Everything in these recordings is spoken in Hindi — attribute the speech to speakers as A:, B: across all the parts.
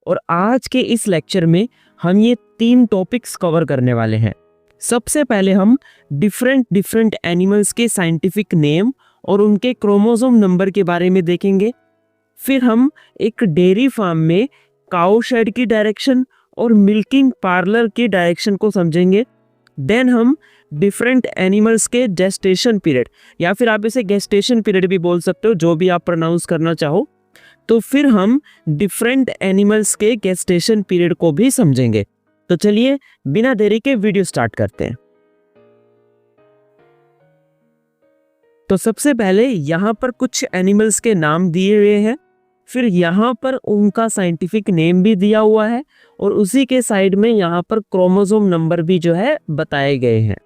A: और आज के इस लेक्चर में हम ये 3 टॉपिक्स कवर करने वाले हैं। सबसे पहले हम डिफरेंट एनिमल्स के साइंटिफिक नेम और उनके क्रोमोसोम नंबर के बारे में देखेंगे। फिर हम एक डेयरी फार्म में काऊ शेड की डायरेक्शन और मिल्किंग पार्लर की डायरेक्शन को समझेंगे। देन हम डिफरेंट एनिमल्स के जेस्टेशन पीरियड या फिर आप इसे गेस्टेशन पीरियड भी बोल सकते हो, जो भी आप प्रोनाउंस करना चाहो। तो फिर हम डिफरेंट एनिमल्स के गेस्टेशन पीरियड को भी समझेंगे। तो चलिए बिना देरी के वीडियो स्टार्ट करते हैं। तो सबसे पहले यहाँ पर कुछ एनिमल्स के नाम दिए हुए हैं, फिर यहाँ पर उनका साइंटिफिक नेम भी दिया हुआ है और उसी के साइड में यहाँ पर क्रोमोसोम नंबर भी जो है बताए गए हैं।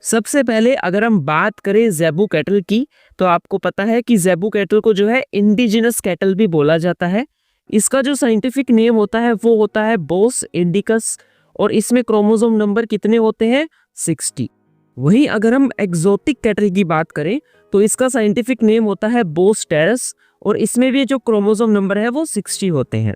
A: सबसे पहले अगर हम बात करें ज़ेबू कैटल की, तो आपको पता है कि ज़ेबू कैटल को जो है इंडिजिनस कैटल भी बोला जाता है। इसका जो साइंटिफिक नेम होता है वो होता है बोस इंडिकस और इसमें क्रोमोसोम नंबर कितने होते हैं? 60। वहीं अगर हम एक्सोटिक कैटल की बात करें तो इसका साइंटिफिक नेम होता है बोस टेरस और इसमें भी जो क्रोमोसोम नंबर है वो 60 होते हैं।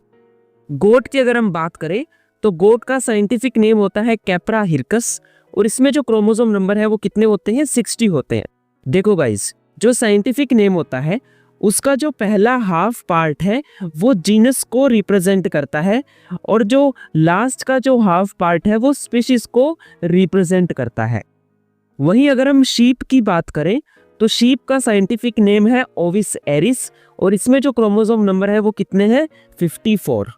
A: गोट की अगर हम बात करें तो गोट का साइंटिफिक नेम होता है कैप्रा हिरकस और इसमें जो क्रोमोसोम नंबर है वो कितने होते हैं? 60 होते हैं। देखो गाइस, जो साइंटिफिक नेम होता है उसका जो पहला हाफ पार्ट है वो जीनस को रिप्रेजेंट करता है और जो लास्ट का जो हाफ पार्ट है वो स्पीशीज को रिप्रेजेंट करता है। वहीं अगर हम शीप की बात करें तो शीप का साइंटिफिक नेम है ओविस एरिस और इसमें जो क्रोमोसोम नंबर है वो कितने हैं? 54।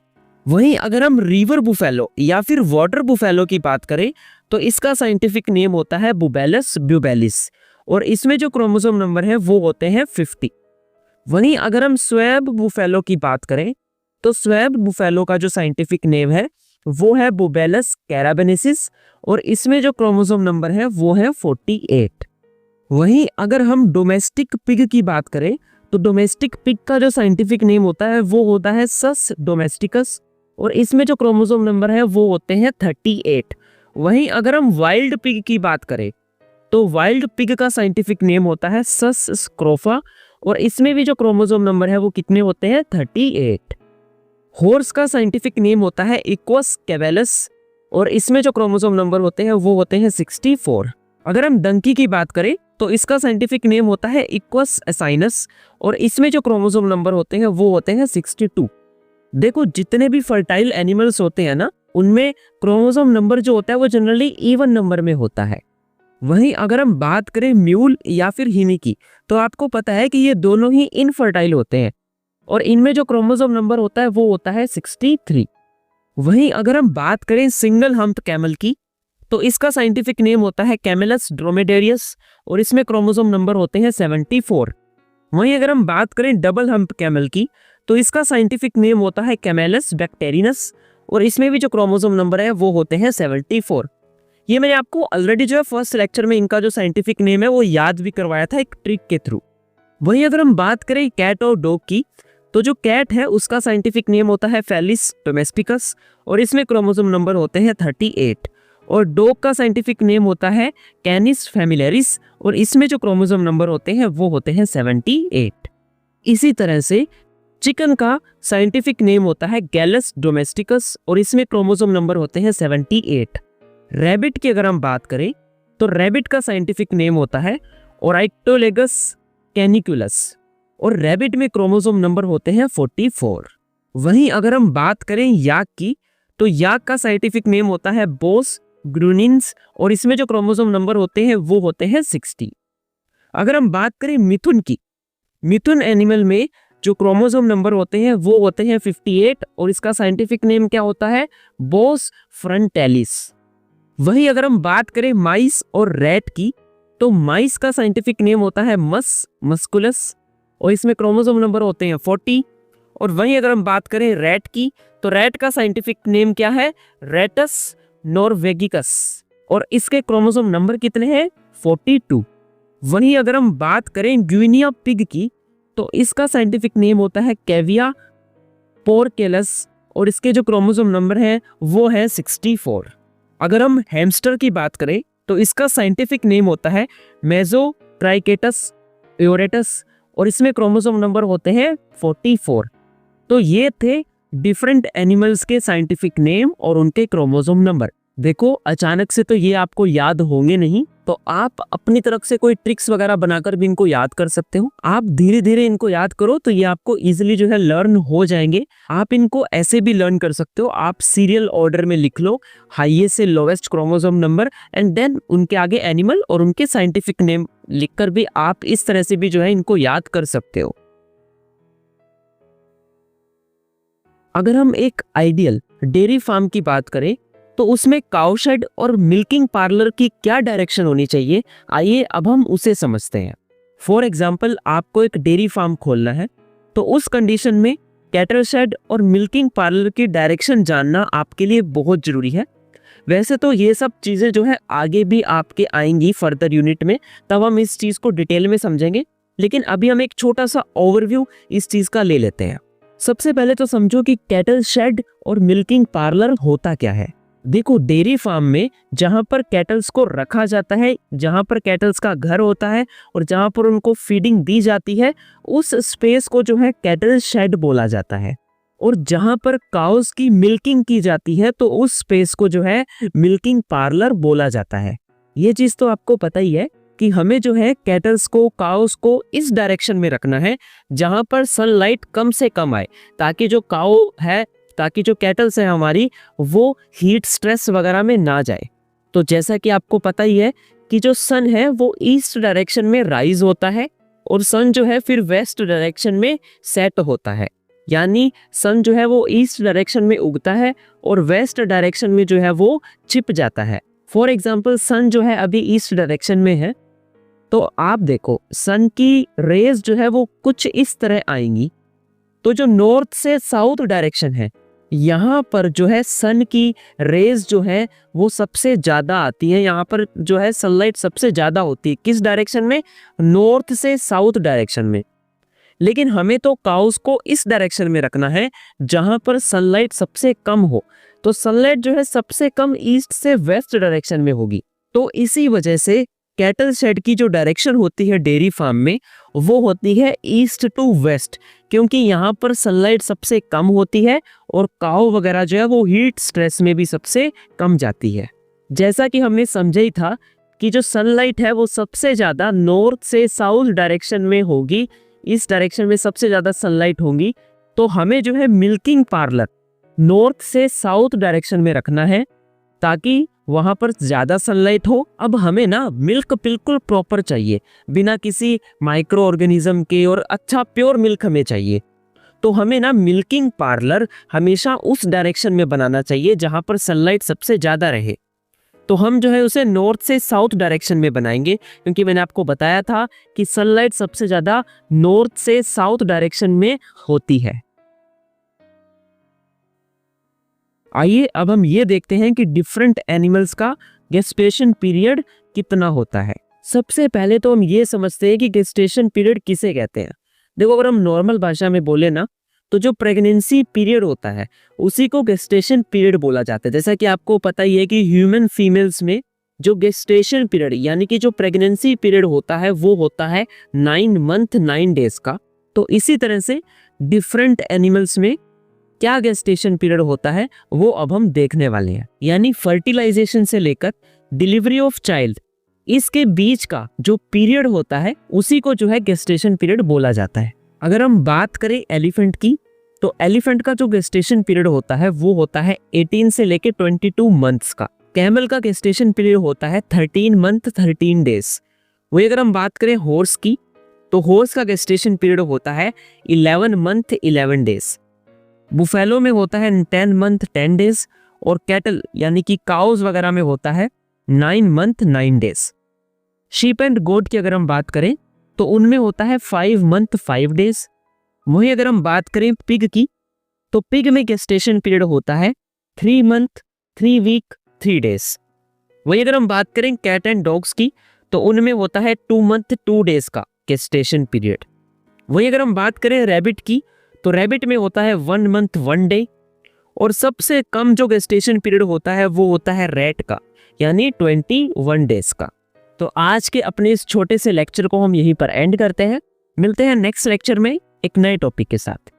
A: वहीं अगर हम रिवर बुफेलो या फिर वाटर बुफेलो की बात करें तो इसका साइंटिफिक नेम होता है बुबेलस ब्यूबेलिस और इसमें जो क्रोमोसोम नंबर है वो होते हैं 50। वहीं अगर हम स्वेब बुफेलो की बात करें तो स्वेब बुफेलो का जो साइंटिफिक नेम है वो है बुबेलस कैराबेनेसिस और इसमें जो क्रोमोसोम नंबर है वो है 48। वहीं अगर हम डोमेस्टिक पिग की बात करें तो डोमेस्टिक पिग का जो साइंटिफिक नेम होता है वो होता है सस डोमेस्टिकस और इसमें जो क्रोमोसोम नंबर है वो होते हैं 38। वहीं अगर हम वाइल्ड पिग की बात करें तो वाइल्ड पिग का साइंटिफिक नेम होता है सस स्क्रोफा और इसमें भी जो क्रोमोसोम नंबर है वो कितने होते हैं? 38। हॉर्स का साइंटिफिक नेम होता है इक्वस कैवेलस और इसमें जो क्रोमोसोम नंबर होते हैं वो होते हैं 64। अगर हम डंकी की बात करें तो इसका साइंटिफिक नेम होता है इक्वस एसाइनस और इसमें जो क्रोमोसोम नंबर होते हैं वो होते हैं 62। देखो, जितने भी फर्टाइल एनिमल्स होते हैं ना, उनमें क्रोमोसोम नंबर जो होता है वो जनरली इवन नंबर में होता है। वहीं अगर हम बात करें म्यूल या फिर हिमी की तो आपको पता है कि ये दोनों ही इनफर्टाइल होते हैं और इनमें जो क्रोमोसोम नंबर होता है वो होता है 63। वहीं अगर हम बात करें सिंगल हम्प कैमल की तो इसका साइंटिफिक नेम होता है कैमेलस ड्रोमेडेरियस और इसमें क्रोमोसोम नंबर होते हैं 74। वहीं अगर हम बात करें डबल हम्प कैमल की तो इसका साइंटिफिक नेम होता है कैमेलस बैक्टेरिनस और इसमें भी जो क्रोमोसोम नंबर है वो होते हैं 74। ये मैंने आपको ऑलरेडी जो है फर्स्ट लेक्चर में इनका जो साइंटिफिक नेम है वो याद भी करवाया था एक ट्रिक के थ्रू। वहीं अगर हम बात करें कैट और डॉग की तो जो कैट है उसका साइंटिफिक नेम होता है फेलिस डोमेस्टिकस और इसमें क्रोमोसोम नंबर होते हैं 38 और डॉग का साइंटिफिक नेम होता है कैनिस फैमिलियरिस और इसमें जो क्रोमोसोम नंबर होते हैं वो होते हैं 78। इसी तरह से चिकन का साइंटिफिक नेम होता है गैलस डोमेस्टिकस और इसमें क्रोमोसोम नंबर होते हैं 78। रैबिट की अगर हम बात करें तो रैबिट का साइंटिफिक नेम होता है ओराइक्टोलेगस कैनिकुलस और रैबिट में क्रोमोसोम नंबर होते हैं 44। वहीं अगर हम बात करें याक की तो याक का साइंटिफिक नेम होता है बोस ग्रूनिन्स और इसमें जो क्रोमोसोम नंबर होते हैं वो होते हैं 60। अगर हम बात करें मिथुन की, मिथुन एनिमल में जो क्रोमोसोम नंबर होते हैं वो होते हैं 58 और इसका साइंटिफिक नेम क्या होता है? बोस फ्रंटेलिस। वहीं अगर हम बात करें माइस और रैट की तो माइस का साइंटिफिक नेम होता है मस्कुलस और इसमें क्रोमोसोम नंबर होते हैं 40। और वहीं अगर हम बात करें रैट की तो रैट का साइंटिफिक नेम क्या है? रेटस नॉर्वेगिकस और इसके क्रोमोसोम नंबर कितने हैं? 42। वहीं अगर हम बात करें ग्विनिया पिग की तो इसका साइंटिफिक नेम होता है कैविया पोरकेलस और इसके जो क्रोमोसोम नंबर है वो है 64। अगर हम हैमस्टर की बात करें तो इसका साइंटिफिक नेम होता है मेसोट्राइकेटस एओरेटस और इसमें क्रोमोसोम नंबर होते हैं 44। तो ये थे डिफरेंट एनिमल्स के साइंटिफिक नेम और उनके क्रोमोसोम नंबर। देखो अचानक से तो ये आपको याद होंगे नहीं, तो आप अपनी तरफ से कोई ट्रिक्स वगैरह बनाकर भी इनको याद कर सकते हो। आप धीरे धीरे इनको याद करो तो ये आपको इजीली जो है लर्न हो जाएंगे। आप इनको ऐसे भी लर्न कर सकते हो, आप सीरियल ऑर्डर में लिख लो हाईएस्ट से lowest chromosome number and then उनके आगे एनिमल और उनके साइंटिफिक नेम लिखकर भी आप इस तरह से भी जो है इनको याद कर सकते हो। अगर हम एक आइडियल डेयरी फार्म की बात करें तो उसमें काउ शेड और मिल्किंग पार्लर की क्या डायरेक्शन होनी चाहिए, आइए अब हम उसे समझते हैं। फॉर एग्जाम्पल आपको एक डेयरी फार्म खोलना है, तो उस कंडीशन में कैटल शेड और मिल्किंग पार्लर की डायरेक्शन जानना आपके लिए बहुत जरूरी है। वैसे तो ये सब चीज़ें जो है आगे भी आपके आएंगी फर्दर यूनिट में, तब हम इस चीज़ को डिटेल में समझेंगे, लेकिन अभी हम एक छोटा सा ओवरव्यू इस चीज़ का ले लेते हैं। सबसे पहले तो समझो कि कैटल शेड और मिल्किंग पार्लर होता क्या है। देखो डेयरी फार्म में जहां पर कैटल्स को रखा जाता है, जहां पर कैटल्स का घर होता है और जहां पर उनको फीडिंग दी जाती है, उस स्पेस को जो है कैटल शेड बोला जाता है। और जहां पर काउस की मिल्किंग की जाती है तो उस स्पेस को जो है मिल्किंग पार्लर बोला जाता है। ये चीज तो आपको पता ही है कि हमें जो है कैटल्स को, काउस को इस डायरेक्शन में रखना है जहां पर सनलाइट कम से कम आए, ताकि जो काउ है, ताकि जो कैटल्स है हमारी, वो हीट स्ट्रेस वगैरह में ना जाए। तो जैसा कि आपको पता ही है कि जो सन है वो ईस्ट डायरेक्शन में राइज होता है और सन जो है फिर वेस्ट डायरेक्शन में सेट होता है। यानी सन जो है वो ईस्ट डायरेक्शन में उगता है और वेस्ट डायरेक्शन में जो है वो छिप जाता है। फॉर एग्जाम्पल सन जो है अभी ईस्ट डायरेक्शन में है, तो आप देखो सन की रेज जो है वो कुछ इस तरह आएंगी। तो जो नॉर्थ से साउथ डायरेक्शन है, यहाँ पर जो है सन की रेज जो है वो सबसे ज्यादा आती है। यहाँ पर जो है सनलाइट सबसे ज्यादा होती है। किस डायरेक्शन में? नॉर्थ से साउथ डायरेक्शन में। लेकिन हमें तो काउस को इस डायरेक्शन में रखना है जहां पर सनलाइट सबसे कम हो। तो सनलाइट जो है सबसे कम ईस्ट से वेस्ट डायरेक्शन में होगी। तो इसी वजह से कैटल शेड की जो डायरेक्शन होती है डेयरी फार्म में, वो होती है ईस्ट टू वेस्ट, क्योंकि यहाँ पर सनलाइट सबसे कम होती है और काऊ वगैरह जो है वो हीट स्ट्रेस में भी सबसे कम जाती है। जैसा कि हमने समझा ही था कि जो सनलाइट है वो सबसे ज्यादा नॉर्थ से साउथ डायरेक्शन में होगी, इस डायरेक्शन में सबसे ज्यादा सनलाइट होगी। तो हमें जो है मिल्किंग पार्लर नॉर्थ से साउथ डायरेक्शन में रखना है ताकि वहां पर ज्यादा सनलाइट हो। अब हमें ना मिल्क बिल्कुल प्रॉपर चाहिए, बिना किसी माइक्रो ऑर्गेनिज्म के, और अच्छा प्योर मिल्क हमें चाहिए। तो हमें ना मिल्किंग पार्लर हमेशा उस डायरेक्शन में बनाना चाहिए जहां पर सनलाइट सबसे ज्यादा रहे। तो हम जो है उसे नॉर्थ से साउथ डायरेक्शन में बनाएंगे, क्योंकि मैंने आपको बताया था कि सनलाइट सबसे ज्यादा नॉर्थ से साउथ डायरेक्शन में होती है। आइए अब हम ये देखते हैं कि डिफरेंट एनिमल्स का गेस्टेशन पीरियड कितना होता है। सबसे पहले तो हम ये समझते हैं कि गेस्टेशन पीरियड किसे कहते हैं। देखो अगर हम नॉर्मल भाषा में बोले ना, तो जो प्रेगनेंसी पीरियड होता है उसी को गेस्टेशन पीरियड बोला जाता है। जैसा कि आपको पता ही है कि ह्यूमन फीमेल्स में जो गेस्टेशन पीरियड यानी कि जो प्रेगनेंसी पीरियड होता है वो होता है 9 मंथ 9 डेज का। तो इसी तरह से डिफरेंट एनिमल्स में क्या गेस्टेशन पीरियड होता है वो अब हम देखने वाले हैं। यानी फर्टिलाइजेशन से लेकर डिलीवरी ऑफ चाइल्ड, इसके बीच का जो पीरियड होता है उसी को जो है गेस्टेशन पीरियड बोला जाता है। अगर हम बात करें एलिफेंट की, तो एलिफेंट का जो गेस्टेशन पीरियड होता है वो होता है 18 से लेकर 22 मंथ्स का। कैमल का गेस्टेशन पीरियड होता है 13 मंथ 13 डेज। वही अगर हम बात करें हॉर्स की, तो हॉर्स का गेस्टेशन पीरियड होता है 11 मंथ 11 डेज। बुफेलो में होता है 10 मंथ 10 डेज और कैटल यानी कि काउज वगैरह में होता है 9 मंथ 9 डेज। शीप एंड गोट की अगर हम बात करें तो उनमें होता है 5 मंथ 5 डेज। वही अगर हम बात करें पिग की, तो पिग में गेस्टेशन पीरियड होता है 3 मंथ 3 वीक 3 डेज। वही अगर हम बात करें कैट एंड डॉग्स की, तो उनमें होता है 2 मंथ 2 डेज का गेस्टेशन पीरियड। वही अगर हम बात करें रैबिट की, तो रैबिट में होता है 1 मंथ 1 डे। और सबसे कम जो गेस्टेशन पीरियड होता है वो होता है रैट का, यानी 21 डेज का। तो आज के अपने इस छोटे से लेक्चर को हम यहीं पर एंड करते हैं। मिलते हैं नेक्स्ट लेक्चर में एक नए टॉपिक के साथ।